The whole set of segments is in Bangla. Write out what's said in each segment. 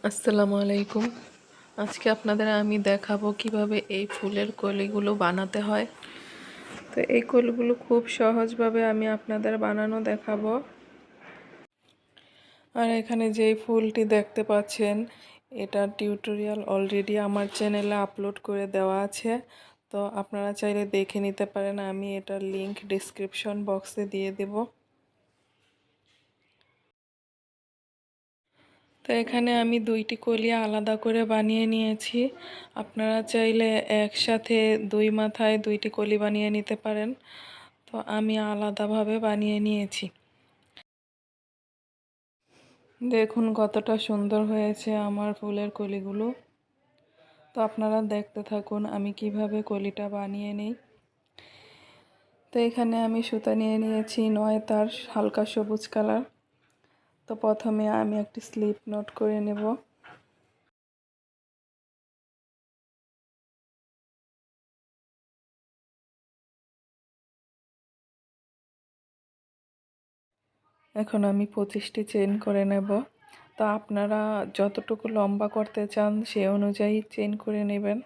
আসসালামু আলাইকুম। আজকে আপনাদের আমি দেখাবো কিভাবে এই ফুলের কলিগুলো বানাতে হয়। তো এই কলিগুলো খুব সহজভাবে আমি আপনাদের বানানো দেখাবো। আর এখানে যেই ফুলটি দেখতে পাচ্ছেন, এটা টিউটোরিয়াল অলরেডি আমার চ্যানেলে আপলোড করে দেওয়া আছে। তো আপনারা চাইলে দেখে নিতে পারেন, আমি এটার লিংক ডেসক্রিপশন বক্সে দিয়ে দেব। তো এখানে আমি দুইটি কলি আলাদা করে বানিয়ে নিয়েছি। আপনারা চাইলে একসাথে দুই মাথায় দুইটি কলি বানিয়ে নিতে পারেন। তো আমি আলাদাভাবে বানিয়ে নিয়েছি। দেখুন কতটা সুন্দর হয়েছে আমার ফুলের কলিগুলো। তো আপনারা দেখতে থাকুন আমি কিভাবে কলিটা বানিয়ে নিই। তো এখানে আমি সুতা নিয়ে নিয়েছি 9 তার হালকা সবুজ কালার। তো প্রথমে আমি একটি স্লিপ নোট করে নেব। এখন আমি 25টি চেইন করে নেব। তো আপনারা যতটুকু লম্বা করতে চান সে অনুযায়ী চেইন করে নেবেন।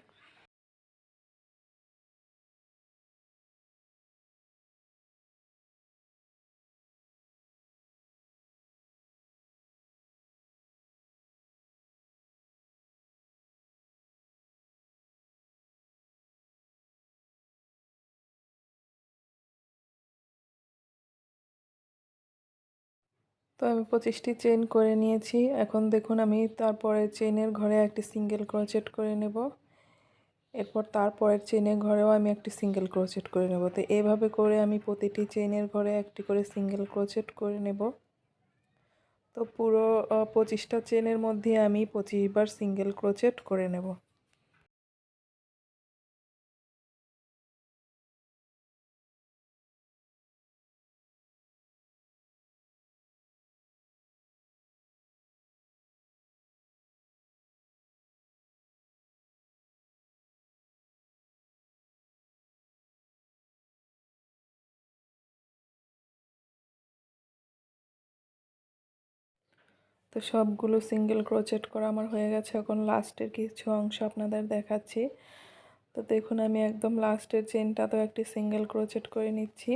তো আমি 25টি চেইন করে নিয়েছি। এখন দেখুন আমি তারপরে চেইনের ঘরে একটি সিঙ্গেল ক্রোচেট করে নেব। এরপর তারপরের চেইনের ঘরেও আমি একটি সিঙ্গেল ক্রোচেট করে নেব। তো এইভাবে করে আমি প্রতিটি চেইনের ঘরে একটি করে সিঙ্গেল ক্রোচেট করে নেব। তো পুরো 25টা চেইনের মধ্যে আমি 25 বার সিঙ্গেল ক্রোচেট করে নেব। তো সবগুলো সিঙ্গেল ক্রোচেট করা আমার হয়ে গেছে। এখন লাস্টের কিছু অংশ আপনাদের দেখাচ্ছি। তো দেখুন আমি একদম লাস্টের চেনটাতেও একটি সিঙ্গেল ক্রোচেট করে নিচ্ছি।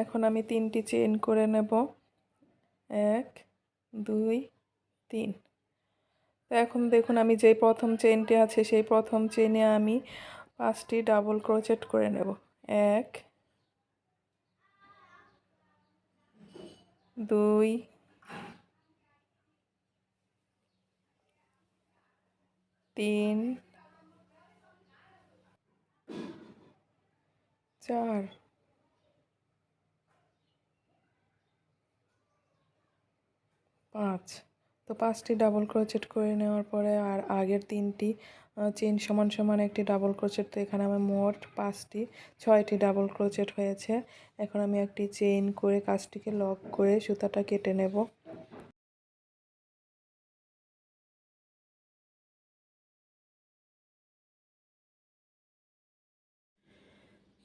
এখন আমি 3টি চেইন করে নেব, 1 2 3। তো এখন দেখুন আমি যেই প্রথম চেইনটি আছে সেই প্রথম চেইনে আমি 5টি ডাবল ক্রোচেট করে নেব, 1 2 3 4 5। তো 5টি ডাবল ক্রোচেট করে নেওয়ার পরে আর আগের 3টি চেইন সমান সমান একটি ডাবল ক্রোচেট। তো এখানে আমার মোট 6টি ডাবল ক্রোচেট হয়েছে। এখন আমি একটি চেইন করে কাজটিকে লক করে সুতাটা কেটে নেব।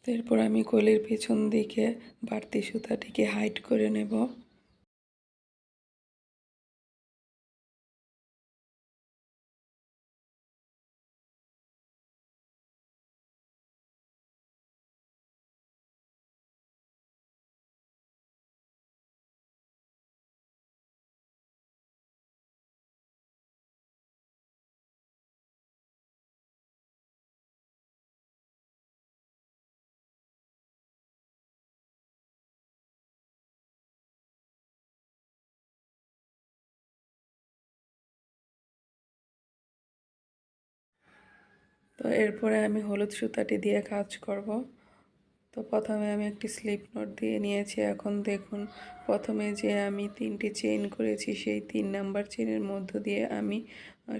এরপর আমি কলির পিছন দিকে বাড়তি সুতাটিকে হাইড করে নেব। তো এরপরে আমি হলুদ সুতাটি দিয়ে কাজ করব। তো প্রথমে আমি একটি স্লিপ নোট দিয়ে নিয়েছি। এখন দেখুন প্রথমে যে আমি 3টি চেইন করেছি সেই 3 নাম্বার চেইনের মধ্য দিয়ে আমি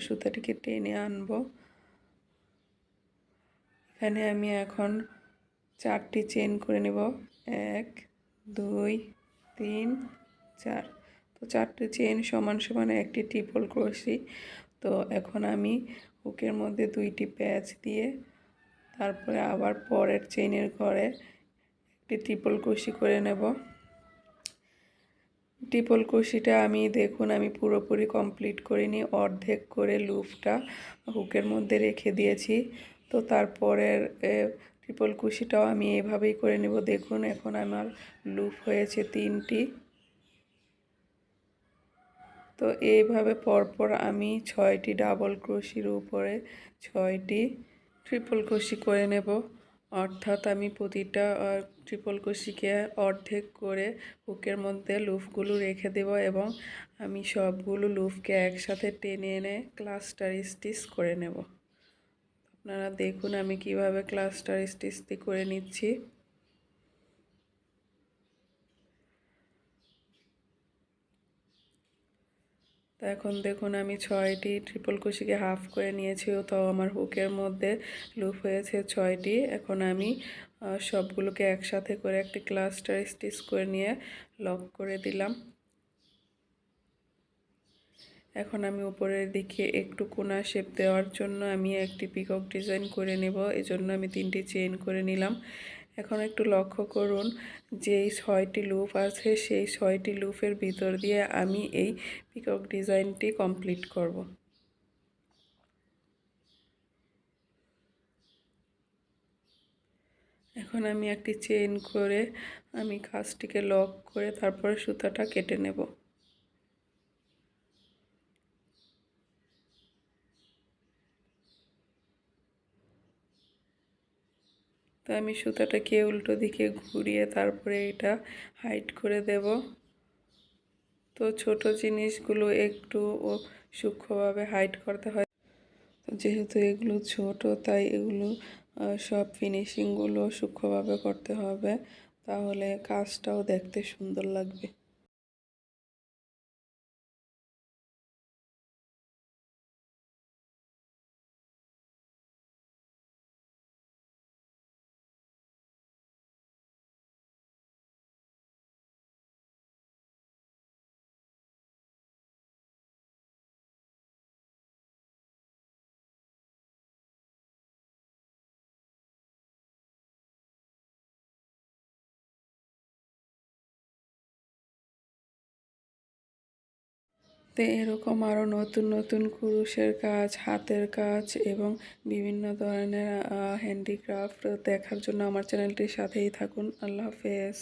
সুতাটিকে টেনে আনব। এখানে আমি এখন 4টি চেইন করে নেব, 1 2 3 4। তো 4টি চেইন সমান সমান একটি ট্রিপল ক্রোশি। তো এখন আমি হুকের মধ্যে 2টি প্যাচ দিয়ে তারপরে আবার পরের চেইনের ঘরে একটি ট্রিপল ক্রোশি করে নেব। ট্রিপল ক্রোশেটা আমি দেখুন আমি পুরোপুরি কমপ্লিট করিনি, অর্ধেক করে লুপটা হুকের মধ্যে রেখে দিয়েছি। তো তারপরের ট্রিপল ক্রোশেটাও আমি এভাবেই করে নেব। দেখুন এখন আমার লুপ হয়েছে 3টি। তো এইভাবে পরপর আমি 6টি ডাবল ক্রোশের উপরে 6টি ট্রিপল ক্রোশে করে নেব। অর্থাৎ আমি প্রতিটা ট্রিপল ক্রোশেকে অর্ধেক করে হুকের মধ্যে লুপগুলো রেখে দেব এবং আমি সবগুলো লুপকে একসাথে টেনে এনে ক্লাস্টার স্টিচ করে নেব। আপনারা দেখুন আমি কিভাবে ক্লাস্টার স্টিচটি করে নিচ্ছি। তো এখন দেখুন আমি 6টি ট্রিপল ক্রোশেকে হাফ করে নিয়েছি, তো আমার হুকের মধ্যে লুপ হয়েছে 6টি। এখন আমি সবগুলোকে একসাথে করে একটি ক্লাস্টার স্টিচ করে নিয়ে লক করে দিলাম। এখন আমি উপরের দিকে একটু কোনা শেপ দেওয়ার জন্য আমি একটি পিকক ডিজাইন করে নেব। এজন্য আমি 3টি চেইন করে নিলাম। এখন একটু লক্ষ্য করুন যেই 6টি লুপ আছে সেই 6টি লুপের ভিতর দিয়ে আমি এই পিকক ডিজাইনটি কমপ্লিট করব। এখন আমি একটি চেইন করে আমি কাজটিকে লক করে তারপরে সুতাটা কেটে নেব। তো আমি সুতাটাকে উল্টো দিকে ঘুরিয়ে তারপরে এটা হাইড করে দেব। তো ছোট জিনিসগুলো একটু সূক্ষ্মভাবে হাইড করতে হয়। তো যেহেতু এগুলো ছোট তাই এগুলো সব ফিনিশিংগুলো সূক্ষ্মভাবে করতে হবে, তাহলে কাজটাও দেখতে সুন্দর লাগবে। তো এরকম আরও নতুন নতুন কুরুশের কাজ, হাতের কাজ এবং বিভিন্ন ধরনের হ্যান্ডিক্রাফট দেখার জন্য আমার চ্যানেলটির সাথেই থাকুন। আল্লাহ হাফেজ।